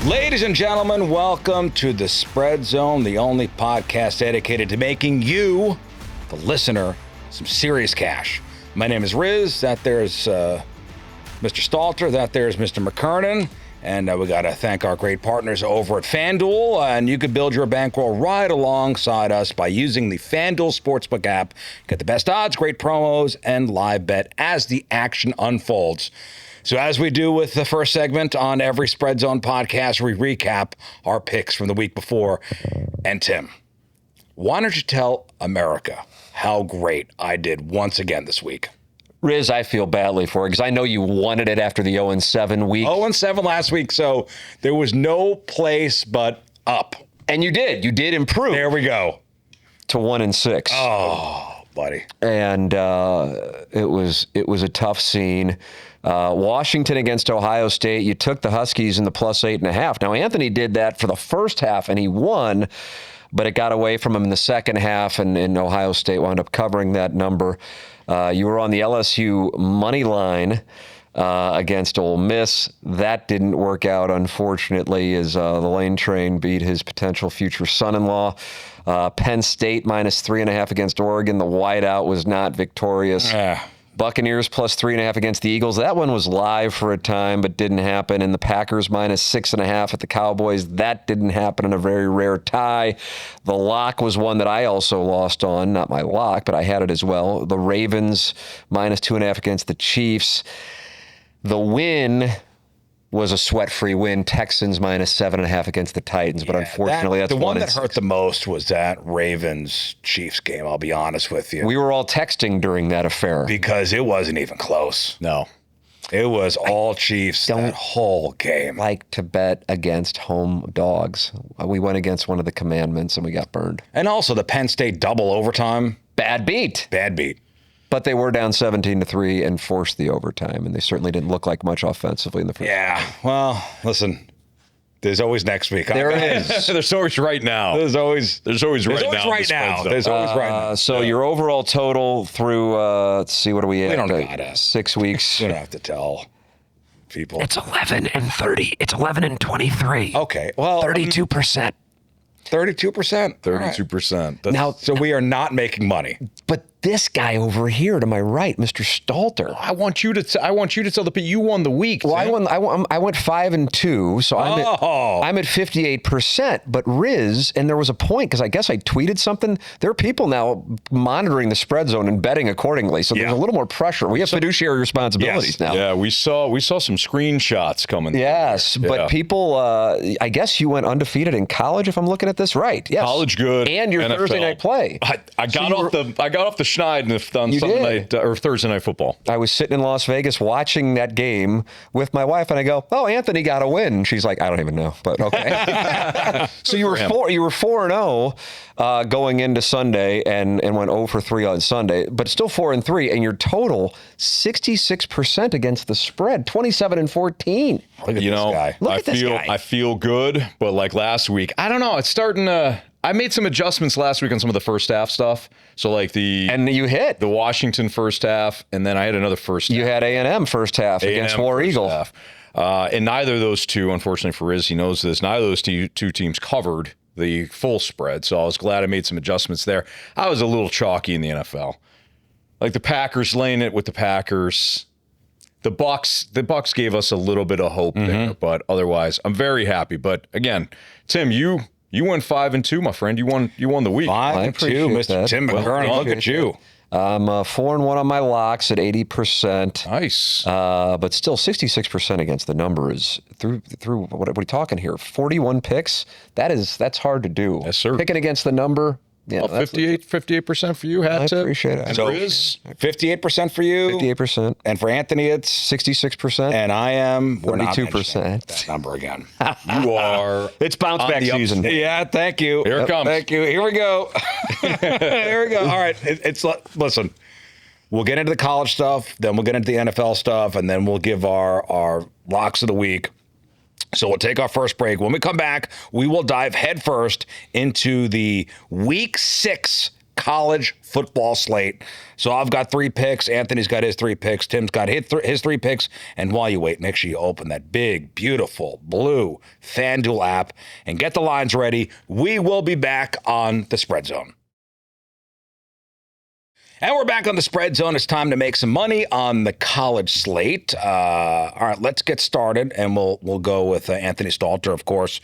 Ladies and gentlemen, welcome to the Spread Zone, the only podcast dedicated to making you, the listener, some serious cash. My name is Rizz. That there's Mr. Stalter. That there's Mr. McKernan. And we got to thank our great partners over at FanDuel. And you can build your bankroll right alongside us by using the FanDuel Sportsbook app. Get the best odds, great promos, and live bet as the action unfolds. So as we do with the first segment on every Spread Zone podcast, we recap our picks from the week before. And Tim, why don't you tell America how great I did once again this week? Rizz, I feel badly for it because I know you wanted it after the 0-7 week. 0-7 last week, so there was no place but up. And you did. You did improve. There we go. To 1-6. Oh, buddy. And it was a tough scene. Washington against Ohio State, you took the Huskies in the plus 8.5. Now, Anthony did that for the first half, and he won, but it got away from him in the second half, and Ohio State wound up covering that number. You were on the LSU money line against Ole Miss. That didn't work out, unfortunately, as the Lane Train beat his potential future son-in-law. Penn State minus 3.5 against Oregon. The whiteout was not victorious. Buccaneers plus 3.5 against the Eagles. That one was live for a time, but didn't happen. And the Packers minus 6.5 at the Cowboys. That didn't happen in a very rare tie. The lock was one that I also lost on. Not my lock, but I had it as well. The Ravens minus 2.5 against the Chiefs. The win was a sweat-free win. Texans minus 7.5 against the Titans, but unfortunately that's the one that 1-6. hurt the most was that Ravens-Chiefs game, I'll be honest with you. We were all texting during that affair. Because it wasn't even close. No. It was all Chiefs that whole game. Like to bet against home dogs. We went against one of the commandments and we got burned. And also the Penn State double overtime. Bad beat. But they were down 17-3 and forced the overtime, and they certainly didn't look like much offensively in the first. Yeah, well, listen, there's always next week. There is. There's always right now. There's always right now. So your overall total through, let's see, what are we at? We don't gotta. 6 weeks. You don't have to tell people. It's 11-30. It's 11-23. Okay, well, 32%. 32%. 32%. Now, So we are not making money. but this guy over here to my right, Mr. Stalter. I want you to tell the people you won the week. Well, Tim. I went 5-2, so I'm at 58%. But Rizz, and there was a point because I guess I tweeted something. There are people now monitoring the Spread Zone and betting accordingly, so there's a little more pressure. We have fiduciary responsibilities now. Yeah, we saw some screenshots coming. Yes, but people, I guess you went undefeated in college. If I'm looking at this right, yes, college good, and your NFL. Thursday night play. I got off the schneid on Sunday night or Thursday night football. I was sitting in Las Vegas watching that game with my wife, and I go, "Oh, Anthony got a win." She's like, "I don't even know," but okay. So you were 4-0 going into Sunday, and went 0-3 on Sunday, but still 4-3, and your total 66% against the spread, 27-14. Look at this guy. Look at this guy. I feel good, but like last week, I don't know. It's starting to. I made some adjustments last week on some of the first half stuff. So like and you hit the Washington first half, and then I had another first. You had A&M first half against War Eagle. And neither of those two, unfortunately for Rizz, he knows this, neither of those two teams covered the full spread. So I was glad I made some adjustments there. I was a little chalky in the NFL. Like the Packers laying it with the Packers. The Bucks gave us a little bit of hope there, but otherwise I'm very happy. But again, Tim, you went 5-2, my friend. You won the week. 5-2, Mr. Tim McKernan. Look at you. I'm 4-1 on my locks at 80%. Nice. But still 66% against the numbers through what are we talking here? 41 picks. That's hard to do. Yes, sir. Picking against the number. Yeah, 58% for you. I appreciate it. So 58% for you. 58%. And for Anthony, it's 66%. And I am 42%. That number again. You are. It's bounce back season. Yeah, thank you. Here it comes. Thank you. Here we go. Here we go. All right. Listen. We'll get into the college stuff, then we'll get into the NFL stuff, and then we'll give our locks of the week. So we'll take our first break. When we come back, we will dive headfirst into the Week 6 college football slate. So I've got 3 picks. Anthony's got his 3 picks. Tim's got his 3 picks. And while you wait, make sure you open that big, beautiful, blue FanDuel app and get the lines ready. We will be back on the Spread Zone. And we're back on the Spread Zone. It's time to make some money on the college slate. All right, let's get started, and we'll go with Anthony Stalter, of course.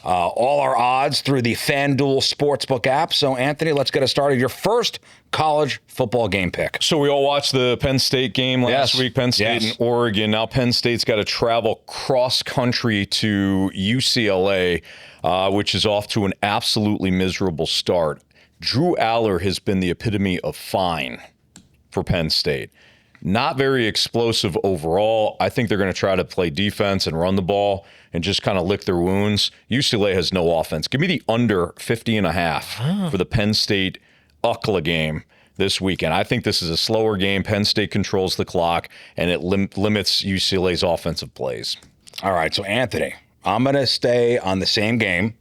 All our odds through the FanDuel Sportsbook app. So, Anthony, let's get us started. Your first college football game pick. So we all watched the Penn State game last week, Penn State and Oregon. Now Penn State's got to travel cross-country to UCLA, which is off to an absolutely miserable start. Drew Aller has been the epitome of fine for Penn State. Not very explosive overall. I think they're going to try to play defense and run the ball and just kind of lick their wounds. UCLA has no offense. Give me the under 50.5 for the Penn State UCLA game this weekend. I think this is a slower game. Penn State controls the clock, and it limits UCLA's offensive plays. All right, so Anthony, I'm going to stay on the same game.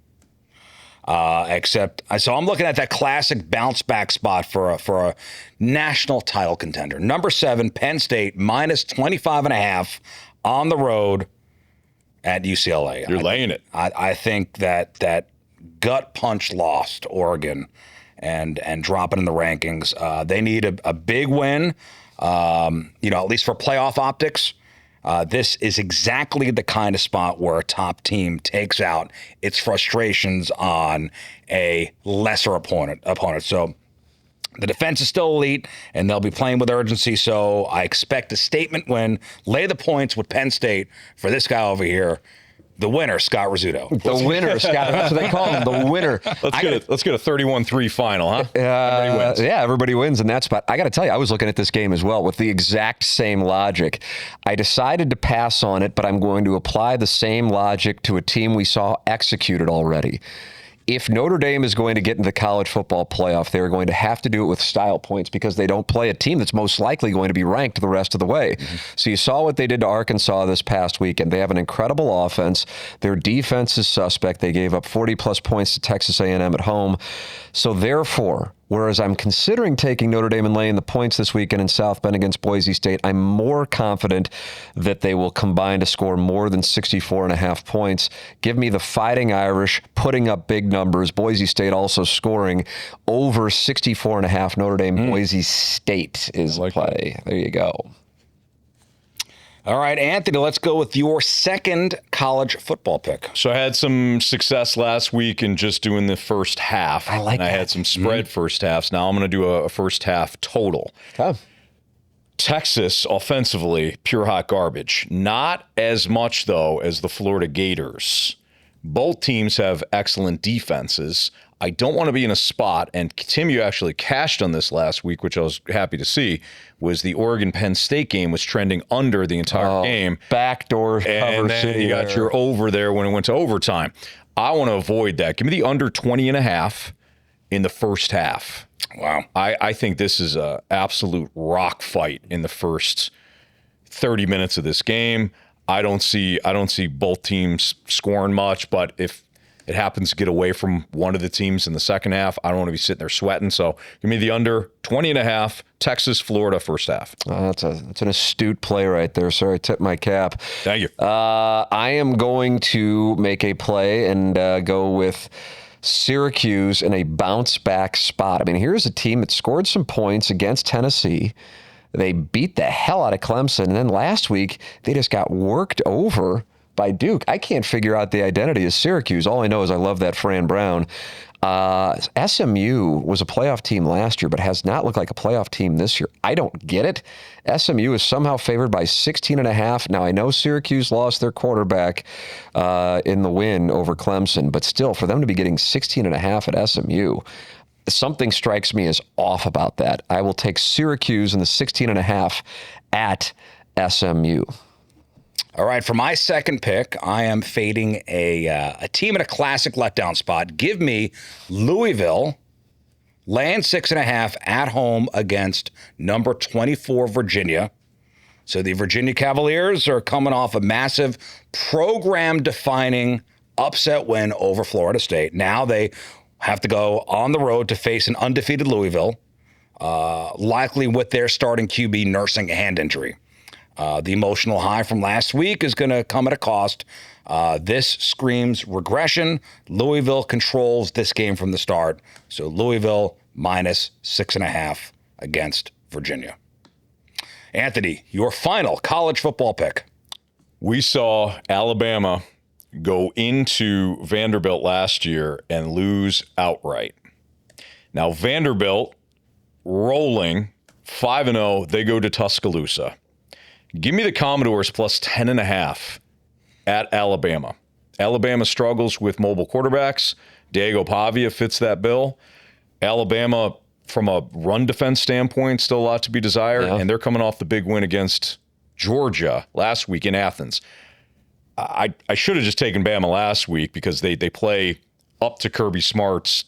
So I'm looking at that classic bounce back spot for a national title contender. Number 7, Penn State, minus 25.5 on the road at UCLA. You're laying it. I think that gut punch loss to Oregon and dropping in the rankings. They need a big win, at least for playoff optics. This is exactly the kind of spot where a top team takes out its frustrations on a lesser opponent. So the defense is still elite, and they'll be playing with urgency. So I expect a statement win. Lay the points with Penn State for this guy over here. The winner, Scott Rizzuto. The winner, Scott. That's what they call him, the winner. Let's get a 31-3 final, huh? Everybody wins. Yeah, everybody wins in that spot. I got to tell you, I was looking at this game as well with the exact same logic. I decided to pass on it, but I'm going to apply the same logic to a team we saw executed already. If Notre Dame is going to get into the college football playoff, they're going to have to do it with style points because they don't play a team that's most likely going to be ranked the rest of the way. Mm-hmm. So you saw what they did to Arkansas this past weekend. They have an incredible offense. Their defense is suspect. They gave up 40-plus points to Texas A&M at home. So therefore, whereas I'm considering taking Notre Dame and laying the points this weekend in South Bend against Boise State, I'm more confident that they will combine to score more than 64.5 points. Give me the Fighting Irish putting up big numbers. Boise State also scoring over 64.5. Notre Dame, Boise State is play. There you go. All right, Anthony, let's go with your second college football pick. So I had some success last week in just doing the first half. I had some spread first halves. Now I'm going to do a first half total. Okay. Texas, offensively, pure hot garbage. Not as much, though, as the Florida Gators. Both teams have excellent defenses. I don't want to be in a spot, and Tim, you actually cashed on this last week, which I was happy to see, was the Oregon-Penn State game was trending under the entire game. Backdoor cover. And then you got your over there when it went to overtime. I want to avoid that. Give me the under 20.5 in the first half. Wow. I think this is an absolute rock fight in the first 30 minutes of this game. I don't see both teams scoring much, but if it happens to get away from one of the teams in the second half, I don't want to be sitting there sweating. So give me the under 20.5, Texas, Florida, first half. That's an astute play right there. Sorry, I tipped my cap. Thank you. I am going to make a play and go with Syracuse in a bounce back spot. I mean, here's a team that scored some points against Tennessee. They beat the hell out of Clemson. And then last week, they just got worked over by Duke. I can't figure out the identity of Syracuse. All I know is I love that Fran Brown. SMU was a playoff team last year, but has not looked like a playoff team this year. I don't get it. SMU is somehow favored by 16.5. Now, I know Syracuse lost their quarterback in the win over Clemson, but still, for them to be getting 16.5 at SMU, something strikes me as off about that. I will take Syracuse in the 16.5 at SMU. All right, for my second pick, I am fading a team in a classic letdown spot. Give me Louisville laying 6.5 at home against number 24 Virginia. So the Virginia Cavaliers are coming off a massive program-defining upset win over Florida State. Now they have to go on the road to face an undefeated Louisville, likely with their starting QB nursing a hand injury. The emotional high from last week is going to come at a cost. This screams regression. Louisville controls this game from the start. So Louisville minus 6.5 against Virginia. Anthony, your final college football pick. We saw Alabama go into Vanderbilt last year and lose outright. Now Vanderbilt rolling 5-0, they go to Tuscaloosa. Give me the Commodores plus 10.5 at Alabama. Alabama struggles with mobile quarterbacks. Diego Pavia fits that bill. Alabama, from a run defense standpoint, still a lot to be desired, and they're coming off the big win against Georgia last week in Athens. I should have just taken Bama last week because they play up to Kirby Smart's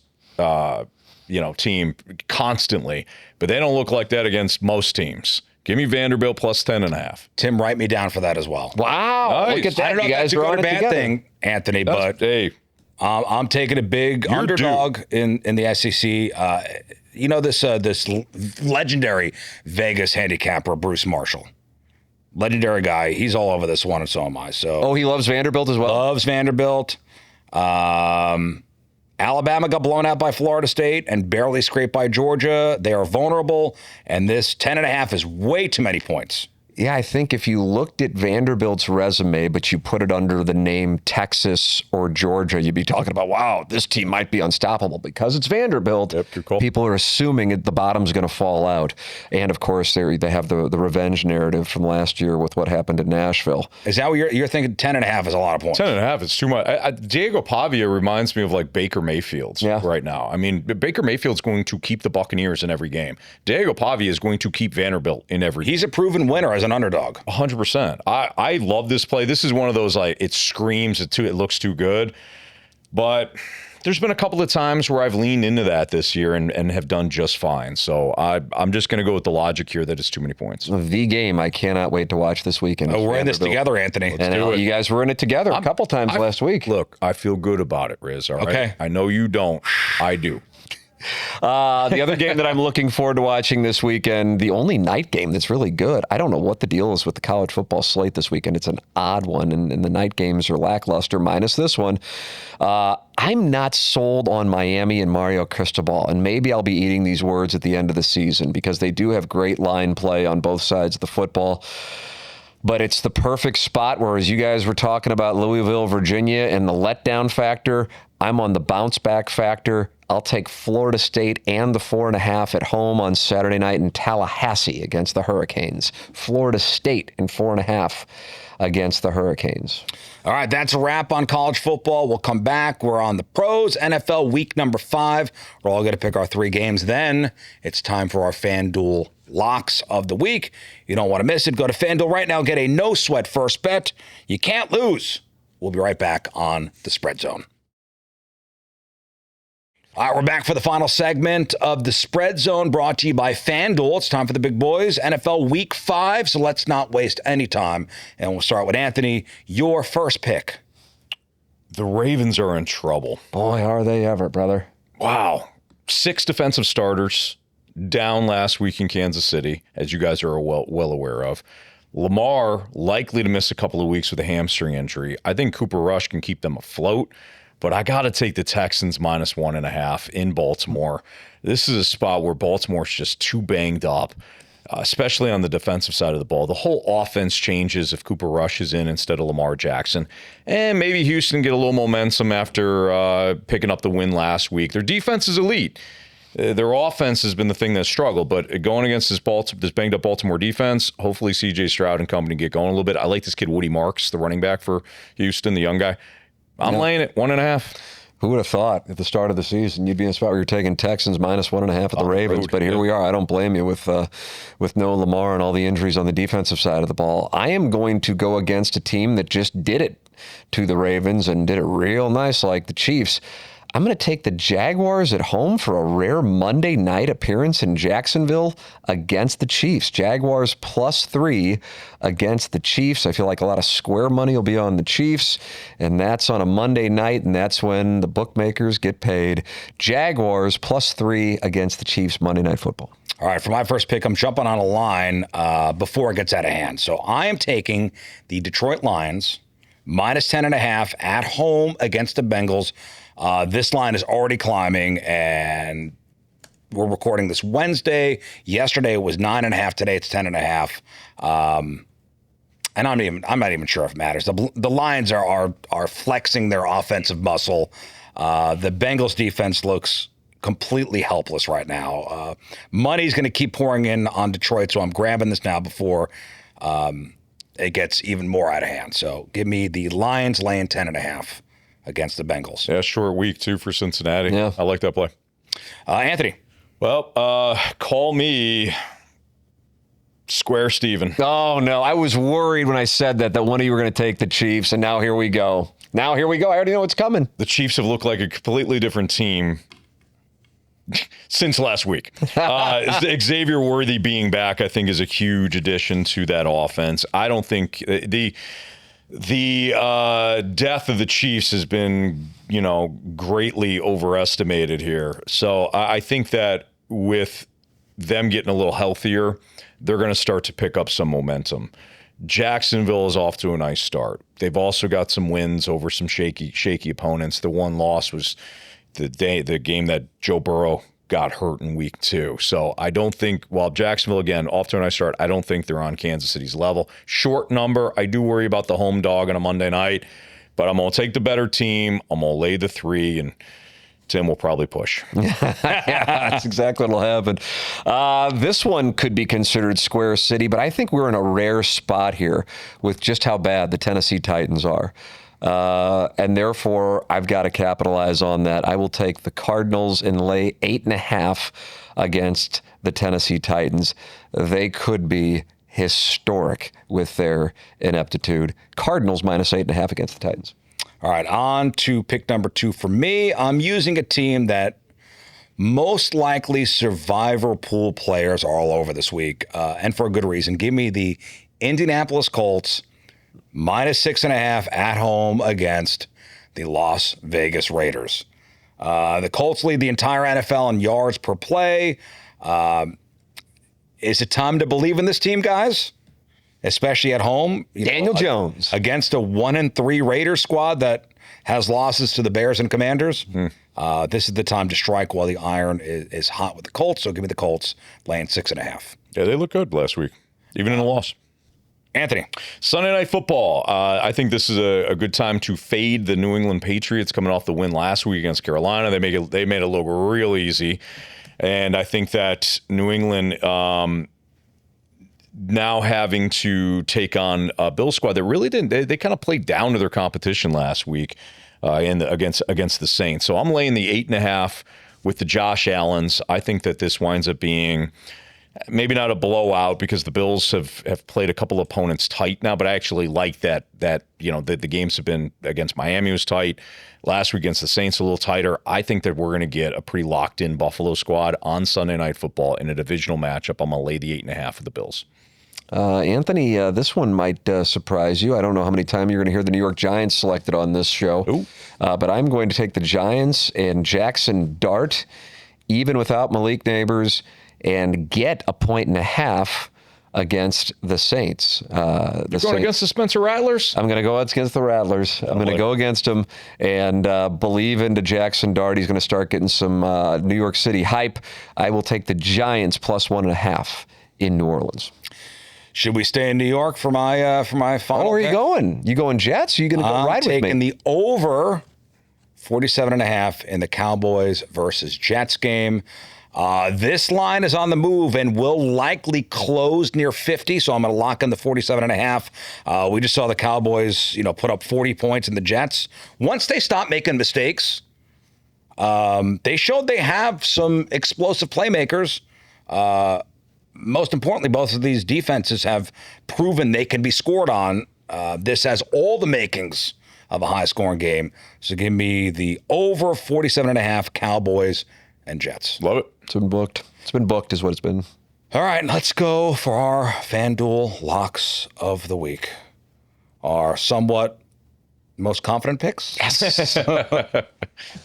team constantly, but they don't look like that against most teams. Give me Vanderbilt plus 10.5. Tim, write me down for that as well. Wow. Nice. Look at that. I don't know you if guys that's a good or it bad together. thing, Anthony, but Hey, I'm taking a big underdog in the SEC. This legendary Vegas handicapper, Bruce Marshall. Legendary guy. He's all over this one, and so am I. So He loves Vanderbilt as well? loves Vanderbilt. Alabama got blown out by Florida State and barely scraped by Georgia. They are vulnerable, and this 10.5 is way too many points. Yeah, I think if you looked at Vanderbilt's resume, but you put it under the name Texas or Georgia, you'd be talking about, wow, this team might be unstoppable. Because it's Vanderbilt, Yep, good call. people are assuming the bottom's going to fall out. And, of course, they have the revenge narrative from last year with what happened in Nashville. Is that what you're thinking? 10.5 is a lot of points. 10.5 is too much. Diego Pavia reminds me of like Baker Mayfield right now. I mean, Baker Mayfield's going to keep the Buccaneers in every game. Diego Pavia is going to keep Vanderbilt in every game. He's a proven winner as an underdog. 100%. I love this play. This is one of those, like, it screams, it looks too good. But there's been a couple of times where I've leaned into that this year and have done just fine. So I'm just going to go with the logic here that it's too many points. The game I cannot wait to watch this weekend. Oh, we're in this together, Anthony. And you guys were in it together a couple times last week. Look, I feel good about it, Rizz. All right? Okay. I know you don't. I do. The other game that I'm looking forward to watching this weekend, the only night game that's really good. I don't know what the deal is with the college football slate this weekend. It's an odd one, and the night games are lackluster, minus this one. I'm not sold on Miami and Mario Cristobal, and maybe I'll be eating these words at the end of the season because they do have great line play on both sides of the football. But it's the perfect spot where, as you guys were talking about Louisville, Virginia, and the letdown factor, I'm on the bounce back factor. I'll take Florida State and the 4.5 at home on Saturday night in Tallahassee against the Hurricanes. Florida State and 4.5 against the Hurricanes. All right, that's a wrap on college football. We'll come back. We're on the pros, NFL week number 5. We're all going to pick our 3 games. Then it's time for our FanDuel locks of the week. You don't want to miss it. Go to FanDuel right now. Get a no-sweat first bet. You can't lose. We'll be right back on the Spread Zone. All right, we're back for the final segment of the Spread Zone, brought to you by FanDuel. It's time for the big boys, NFL Week 5, so let's not waste any time. And we'll start with Anthony, your first pick. The Ravens are in trouble. Boy, are they ever, brother. Wow. 6 defensive starters down last week in Kansas City, as you guys are well aware of. Lamar likely to miss a couple of weeks with a hamstring injury. I think Cooper Rush can keep them afloat. But I got to take the Texans minus 1.5 in Baltimore. This is a spot where Baltimore's just too banged up, especially on the defensive side of the ball. The whole offense changes if Cooper Rush is in instead of Lamar Jackson. And maybe Houston get a little momentum after picking up the win last week. Their defense is elite. Their offense has been the thing that struggled, but going against this banged-up Baltimore defense, hopefully C.J. Stroud and company get going a little bit. I like this kid Woody Marks, the running back for Houston, the young guy. I'm laying it 1.5. Who would have thought at the start of the season you'd be in a spot where you're taking Texans minus 1.5 at the Ravens? But here we are. I don't blame you with no Lamar and all the injuries on the defensive side of the ball. I am going to go against a team that just did it to the Ravens and did it real nice, like the Chiefs. I'm going to take the Jaguars at home for a rare Monday night appearance in Jacksonville against the Chiefs. Jaguars +3 against the Chiefs. I feel like a lot of square money will be on the Chiefs, and that's on a Monday night, and that's when the bookmakers get paid. Jaguars +3 against the Chiefs Monday Night Football. All right, for my first pick, I'm jumping on a line before it gets out of hand. So I am taking the Detroit Lions -10.5 at home against the Bengals. This line is already climbing, and we're recording this Wednesday. Yesterday it was 9.5. Today it's 10.5. And I'm not even sure if it matters. The Lions are flexing their offensive muscle. The Bengals defense looks completely helpless right now. Money's going to keep pouring in on Detroit, so I'm grabbing this now before it gets even more out of hand. So give me the Lions laying 10.5 against the Bengals. Yeah, short week, too, for Cincinnati. Yeah. I like that play. Anthony. Well, call me Square Steven. Oh, no. I was worried when I said that one of you were going to take the Chiefs, and now here we go. I already know what's coming. The Chiefs have looked like a completely different team since last week. Xavier Worthy being back, I think, is a huge addition to that offense. I don't think the death of the Chiefs has been, greatly overestimated here. So I think that with them getting a little healthier, they're going to start to pick up some momentum. Jacksonville is off to a nice start. They've also got some wins over some shaky opponents. The one loss was the game that Joe Burrow got hurt in week 2. So I don't think, while Jacksonville, again, off to a nice start, I don't think they're on Kansas City's level. Short number. I do worry about the home dog on a Monday night, but I'm going to take the better team. I'm going to lay the 3, and Tim will probably push. Yeah, that's exactly what'll happen. This one could be considered Square City, but I think we're in a rare spot here with just how bad the Tennessee Titans are. And therefore, I've got to capitalize on that. I will take the Cardinals and lay 8.5 against the Tennessee Titans. They could be historic with their ineptitude. Cardinals -8.5 against the Titans. All right, on to pick number 2 for me. I'm using a team that most likely survivor pool players are all over this week, and for a good reason. Give me the Indianapolis Colts -6.5 at home against the Las Vegas Raiders. The Colts lead the entire NFL in yards per play. Is it time to believe in this team, guys? Especially at home. Daniel Jones. Against a 1-3 Raiders squad that has losses to the Bears and Commanders. This is the time to strike while the iron is hot with the Colts. So give me the Colts laying 6.5. Yeah, they looked good last week, even in a loss. Anthony. Sunday Night Football. I think this is a good time to fade the New England Patriots coming off the win last week against Carolina. They made it look real easy. And I think that New England now having to take on a Bills squad that really didn't. They kind of played down to their competition last week against the Saints. So I'm laying the 8.5 with the Josh Allens. I think that this winds up being maybe not a blowout because the Bills have played a couple of opponents tight now, but I actually like that the games have been against Miami was tight. Last week against the Saints a little tighter. I think that we're going to get a pretty locked-in Buffalo squad on Sunday Night Football in a divisional matchup. I'm going to lay the 8.5 for the Bills. Anthony, this one might surprise you. I don't know how many times you're going to hear the New York Giants selected on this show, but I'm going to take the Giants and Jackson Dart, even without Malik Neighbors, and get 1.5 against the Saints. You're going against the Spencer Rattlers? I'm going to go against the Rattlers. I'm going to go against them and believe into Jackson Dart. He's going to start getting some New York City hype. I will take the Giants +1.5 in New Orleans. Should we stay in New York for my final? Where are you going? You going Jets? Or you going to go ride with me? I'm taking the over 47.5 in the Cowboys versus Jets game. This line is on the move and will likely close near 50, so I'm going to lock in the 47.5. We just saw the Cowboys, put up 40 points in the Jets. Once they stop making mistakes, they showed they have some explosive playmakers. Most importantly, both of these defenses have proven they can be scored on. This has all the makings of a high-scoring game. So give me the over 47.5 Cowboys and Jets. Love it. It's been booked. It's been booked is what it's been. All right, let's go for our FanDuel locks of the week. Our somewhat most confident picks? Yes.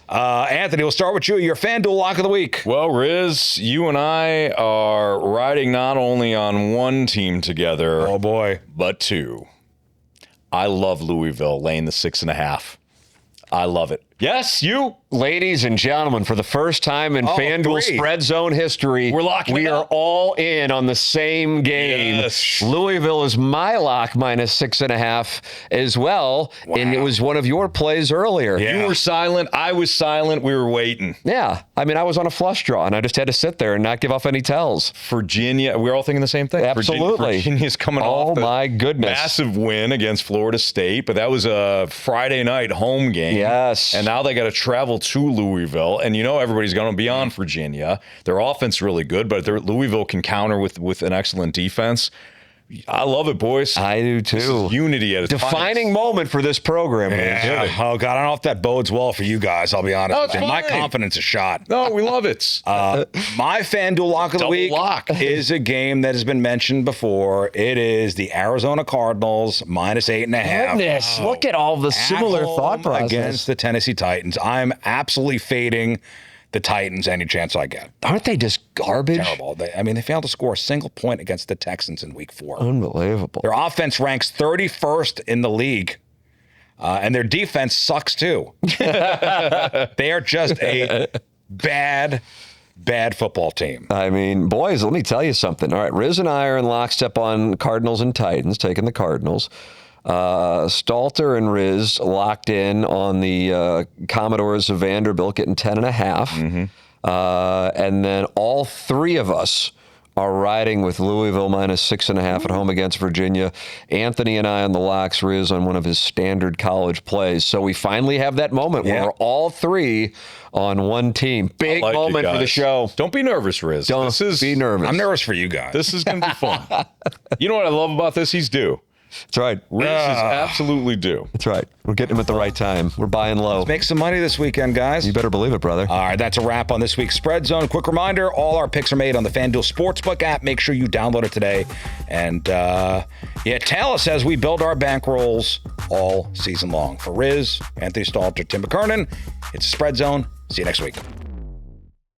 Anthony, we'll start with you. Your FanDuel lock of the week. Well, Rizz, you and I are riding not only on one team together, Oh, boy. but two. I love Louisville laying the 6.5. I love it. Yes, you. Ladies and gentlemen, for the first time in FanDuel three. Spread Zone history, We're locking we it are up. all in on the same game. Yes. Louisville is my lock minus 6.5 as well. Wow. And it was one of your plays earlier. Yeah. You were silent. I was silent. We were waiting. Yeah. I mean, I was on a flush draw, and I just had to sit there and not give off any tells. Virginia, we're all thinking the same thing. Absolutely. Virginia's coming Oh, off a my goodness. massive win against Florida State, but that was a Friday night home game. Yes. And now they got to travel to Louisville, and you know everybody's going to be on Virginia. Their offense is really good, but Louisville can counter with an excellent defense. I love it, boys. I do This too. is unity at its Defining finest. moment for this program. Yeah. Oh, God, I don't know if that bodes well for you guys, I'll be honest No, with it's you. My fine. confidence is shot. No, we love it. My FanDuel lock of the Double week lock. is a game that has been mentioned before. It is the Arizona Cardinals minus 8.5. Goodness, look at all the similar At home thought process. against the Tennessee Titans. I'm absolutely fading the Titans any chance I get. Aren't they just garbage? Terrible. They failed to score a single point against the Texans in week 4. Unbelievable. Their offense ranks 31st in the league, and their defense sucks too. They are just a bad football team. I mean, boys, let me tell you something. All right, Rizz and I are in lockstep on Cardinals and Titans, taking the Cardinals. Stalter and Rizz locked in on the Commodores of Vanderbilt getting 10.5. And then all three of us are riding with Louisville minus 6.5 at home against Virginia. Anthony and I on the locks, Rizz on one of his standard college plays. So we finally have that moment where we're all three on one team. Big Like it, moment for the guys. show. Don't be nervous, Rizz. Don't be nervous. I'm nervous for you guys. This is going to be fun. You know what I love about this? He's due. That's right. Rizz is absolutely due. That's right. We're getting him at the right time. We're buying low. Make some money this weekend, guys. You better believe it, brother. All right, that's a wrap on this week's Spread Zone. Quick reminder, all our picks are made on the FanDuel Sportsbook app. Make sure you download it today. And, tell us as we build our bankrolls all season long. For Rizz, Anthony Stalter, Tim McKernan, it's Spread Zone. See you next week.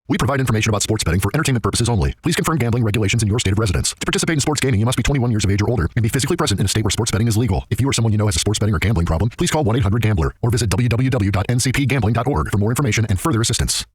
We provide information about sports betting for entertainment purposes only. Please confirm gambling regulations in your state of residence. To participate in sports gaming, you must be 21 years of age or older and be physically present in a state where sports betting is legal. If you or someone you know has a sports betting or gambling problem, please call 1-800-GAMBLER or visit www.ncpgambling.org for more information and further assistance.